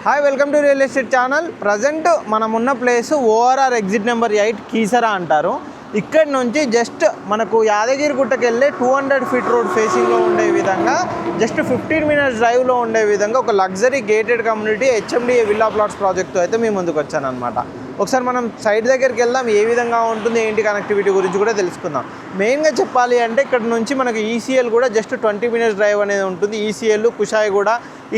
Hi welcome to real estate channel. Present మనం ఉన్న place ORR exit number 8 Keesara అంటారు. ఇక్కడ నుంచి జస్ట్ మనకు యాదగిరిగుట్టకి వెళ్ళే 200 ఫీట్ రోడ్ ఫేసింగ్లో ఉండే విధంగా జస్ట్ 15 మినిట్స్ డ్రైవ్లో ఉండే విధంగా ఒక luxury gated community HMDA villa plots ప్రాజెక్ట్తో అయితే మీ ముందుకు వచ్చాను అనమాట. ఒకసారి మనం సైట్ దగ్గరికి వెళ్దాం, ఏ విధంగా ఉంటుంది ఏంటి కనెక్టివిటీ గురించి కూడా తెలుసుకుందాం. మెయిన్గా చెప్పాలి అంటే ఇక్కడ నుంచి మనకు ఈసీఎల్ కూడా జస్ట్ 20 మినిట్స్ డ్రైవ్ అనేది ఉంటుంది. ఈసీఎల్ కుషాయిగూడ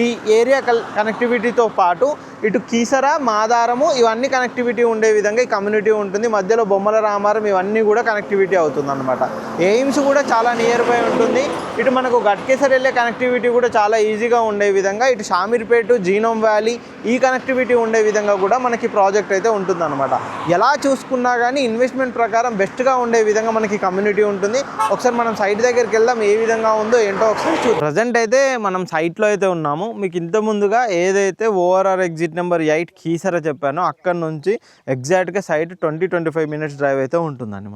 ఈ ఏరియా కనెక్టివిటీతో పాటు ఇటు కీసరా మాదారము ఇవన్నీ కనెక్టివిటీ ఉండే విధంగా ఈ కమ్యూనిటీ ఉంటుంది. మధ్యలో బొమ్మల రామారం ఇవన్నీ కూడా కనెక్టివిటీ అవుతుంది అనమాట. ఎయిమ్స్ కూడా చాలా నియర్ బై ఉంటుంది. ఇటు మనకు గట్కేసర్ వెళ్ళే కనెక్టివిటీ కూడా చాలా ఈజీగా ఉండే విధంగా ఇటు షామీర్పేట జీనోమ్ వ్యాలీ ఈ కనెక్టివిటీ ఉండే విధంగా కూడా మనకి ప్రాజెక్ట్ అయితే ఉంటుంది అనమాట. ఎలా చూసుకున్నా కానీ ఇన్వెస్ట్మెంట్ ప్రకారం బెస్ట్గా ఉండే విధంగా మనకి కమ్యూనిటీ ఉంటుంది. ఒకసారి మనం సైట్ దగ్గరికి వెళ్దాం, ఏ విధంగా ఉందో ఏంటో ఒకసారి చూద్దాం. ప్రజెంట్ అయితే మనం సైట్లో అయితే ఉన్నాము. మీకు ఇంత ముందుగా ఏదైతే ఓఆర్ఆర్ ఎగ్జిట్ నెంబర్ 8 కీసరా చెప్పానో అక్కడ నుంచి ఎగ్జాక్ట్గా సైట్ 20-25 మినిట్స్ డ్రైవ్ అయితే ఉంటుందండి.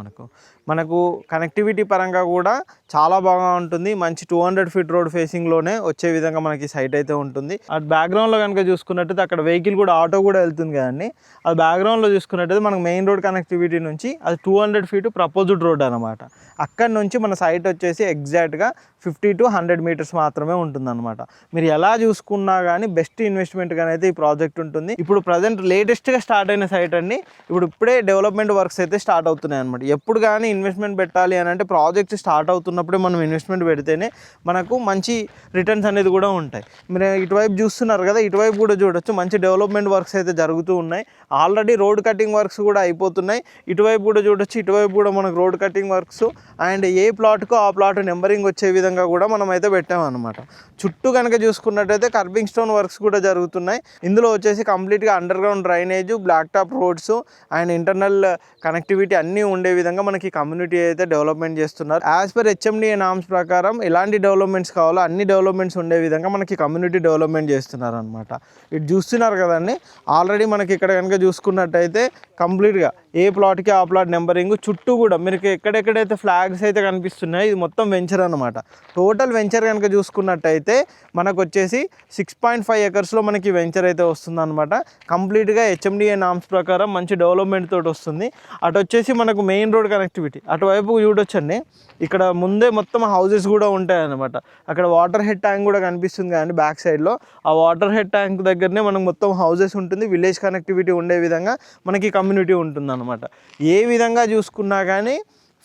మనకు కనెక్టివిటీ పరంగా కూడా చాలా బాగా ఉంటుంది. మంచి 200 ఫీట్ రోడ్ ఫేసింగ్లోనే వచ్చే విధంగా మనకి సైట్ అయితే ఉంటుంది. అటు బ్యాక్గ్రౌండ్లో కనుక చూసుకున్నట్టయితే అక్కడ వెహికల్ కూడా ఆటో కూడా వెళ్తుంది కదండి. అది బ్యాక్గ్రౌండ్లో చూసుకున్నట్టయితే మనకు మెయిన్ రోడ్ కనెక్టివిటీ నుంచి అది 200 ఫీట్ ప్రపోజ్డ్ రోడ్ అనమాట. అక్కడ నుంచి మన సైట్ వచ్చేసి ఎగ్జాక్ట్గా 50-100 మీటర్స్ మాత్రమే ఉంటుందన్నమాట. మీరు ఎలా చూసుకున్నా కానీ బెస్ట్ ఇన్వెస్ట్మెంట్గా అయితే ఈ ప్రాజెక్ట్ ఉంటుంది. ఇప్పుడు ప్రజెంట్ లేటెస్ట్గా స్టార్ట్ అయిన సైట్ అండి. ఇప్పుడే డెవలప్మెంట్ వర్క్స్ అయితే స్టార్ట్ అవుతున్నాయి అనమాట. ఎప్పుడు కానీ ఇన్వెస్ట్మెంట్ పెట్టాలి అని అంటే ప్రాజెక్ట్ స్టార్ట్ అవుతున్నప్పుడే మనం ఇన్వెస్ట్మెంట్ పెడితేనే మనకు మంచి రిటర్న్స్ అనేది కూడా ఉంటాయి. మీరు ఇటువైపు చూస్తున్నారు కదా, ఇటువైపు కూడా చూడొచ్చు మంచి డెవలప్మెంట్ వర్క్స్ అయితే జరుగుతూ ఉన్నాయి. ఆల్రెడీ రోడ్ కటింగ్ వర్క్స్ కూడా అయిపోతున్నాయి. ఇటువైపు కూడా చూడొచ్చు, ఇటువైపు కూడా మనకు రోడ్ కటింగ్ వర్క్స్ అండ్ ఏ ప్లాట్కో ఆ ప్లాట్ నెంబరింగ్ వచ్చే విధంగా కూడా మనం అయితే పెట్టామన్నమాట. చుట్టూ కనుక చూసుకున్నట్టయితే కర్బింగ్ స్టోన్ వర్క్స్ కూడా జరుగుతున్నాయి. ఇందులో వచ్చేసి కంప్లీట్గా underground drainage, black top roads and internal connectivity అన్నీ ఉండే విధంగా మనకి కమ్యూనిటీ అయితే డెవలప్మెంట్ చేస్తున్నారు. యాజ్ పర్ హెచ్ఎండిఏ నామ్స్ ప్రకారం ఎలాంటి డెవలప్మెంట్స్ కావాలో అన్ని డెవలప్మెంట్స్ ఉండే విధంగా మనకి కమ్యూనిటీ డెవలప్మెంట్ చేస్తున్నారు అనమాట. ఇటు చూస్తున్నారు కదండి, ఆల్రెడీ మనకి ఇక్కడ కనుక చూసుకున్నట్టయితే కంప్లీట్గా ఏ ప్లాట్కి ఆ ప్లాట్ నెంబరింగ్ చుట్టూ కూడా మీకు ఎక్కడెక్కడైతే ఫ్లాగ్స్ అయితే కనిపిస్తున్నాయి ఇది మొత్తం వెంచర్ అనమాట. టోటల్ వెంచర్ కనుక చూసుకున్నట్టయితే మనకు వచ్చేసి 6.5 ఎకర్స్లో మనకి వెంచర్ అయితే వస్తుంది అనమాట. కంప్లీట్గా హెచ్ఎండిఏ నామ్స్ ప్రకారం మంచి డెవలప్మెంట్ తోటి వస్తుంది. అటు వచ్చేసి మనకు మెయిన్ రోడ్ కనెక్టివిటీ అటువైపు చూడొచ్చండి. ఇక్కడ ముందే మొత్తం హౌసెస్ కూడా ఉంటాయి అనమాట. అక్కడ వాటర్ హెడ్ ట్యాంక్ కూడా కనిపిస్తుంది కానీ బ్యాక్ సైడ్లో ఆ వాటర్ హెడ్ ట్యాంక్ దగ్గరనే మనకు మొత్తం హౌసెస్ ఉంటుంది. విలేజ్ కనెక్టివిటీ ఉండే విధంగా మనకి కమ్యూనిటీ ఉంటుంది అనమాట. ఏ విధంగా చూసుకున్నా కానీ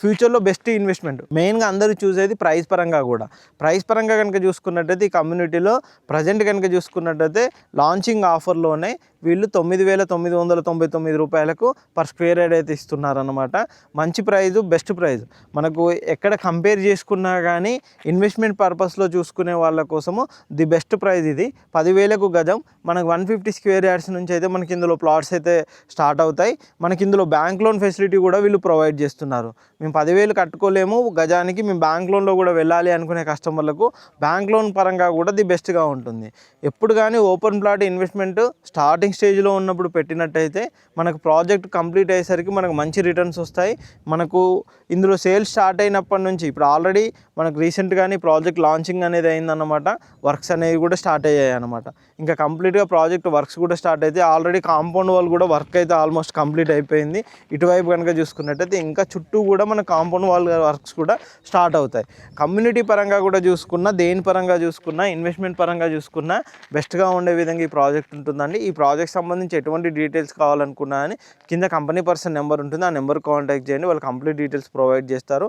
ఫ్యూచర్లో బెస్ట్ ఇన్వెస్ట్మెంట్. మెయిన్గా అందరూ చూసేది ప్రైస్ పరంగా కనుక చూసుకున్నట్టయితే ఈ కమ్యూనిటీలో ప్రజెంట్ కనుక చూసుకున్నట్టయితే లాంచింగ్ ఆఫర్లోనే వీళ్ళు 9,999 రూపాయలకు పర్ స్క్వేర్ యార్డ్ అయితే ఇస్తున్నారనమాట. మంచి ప్రైజు, బెస్ట్ ప్రైజ్. మనకు ఎక్కడ కంపేర్ చేసుకున్నా కానీ ఇన్వెస్ట్మెంట్ పర్పస్లో చూసుకునే వాళ్ళ కోసము ది బెస్ట్ ప్రైజ్ ఇది. 10,000కు గజం. మనకు 150 స్క్వేర్ యార్డ్స్ నుంచి అయితే మనకి ఇందులో ప్లాట్స్ అయితే స్టార్ట్ అవుతాయి. మనకి ఇందులో బ్యాంక్ లోన్ ఫెసిలిటీ కూడా వీళ్ళు ప్రొవైడ్ చేస్తున్నారు. మేము 10,000 కట్టుకోలేము గజానికి, మేము బ్యాంక్ లోన్లో కూడా వెళ్ళాలి అనుకునే కస్టమర్లకు బ్యాంక్ లోన్ పరంగా కూడా ది బెస్ట్గా ఉంటుంది. ఎప్పుడు కానీ ఓపెన్ ప్లాట్ ఇన్వెస్ట్మెంట్ స్టార్టింగ్ స్టేజ్లో ఉన్నప్పుడు పెట్టినట్టయితే మనకు ప్రాజెక్ట్ కంప్లీట్ అయ్యేసరికి మనకు మంచి రిటర్న్స్ వస్తాయి. మనకు ఇందులో సేల్స్ స్టార్ట్ అయినప్పటి నుంచి ఇప్పుడు ఆల్రెడీ మనకు రీసెంట్గానే ప్రాజెక్ట్ లాంచింగ్ అనేది అయిందన్నమాట. వర్క్స్ అనేవి కూడా స్టార్ట్ అయ్యాయి అనమాట. ఇంకా కంప్లీట్గా ప్రాజెక్ట్ వర్క్స్ కూడా స్టార్ట్ అయితే ఆల్రెడీ కాంపౌండ్ వాల్ కూడా వర్క్ అయితే ఆల్మోస్ట్ కంప్లీట్ అయిపోయింది. ఇటువైపు కనుక చూసుకున్నట్టయితే ఇంకా చుట్టూ కూడా మన కాంపౌండ్ వాల్ వర్క్స్ కూడా స్టార్ట్ అవుతాయి. కమ్యూనిటీ పరంగా కూడా చూసుకున్నా, దేని పరంగా చూసుకున్నా, ఇన్వెస్ట్మెంట్ పరంగా చూసుకున్నా బెస్ట్గా ఉండే విధంగా ఈ ప్రాజెక్ట్ ఉంటుందండి. ఈ ప్రాజెక్ట్ సంబంధించి ఎటువంటి డీటెయిల్స్ కావాలనుకున్నా అని కింద కంపెనీ పర్సన్ నెంబర్ ఉంటుంది, ఆ నెంబర్ కాంటాక్ట్ చేయండి. వాళ్ళు కంప్లీట్ డీటెయిల్స్ ప్రొవైడ్ చేస్తారు.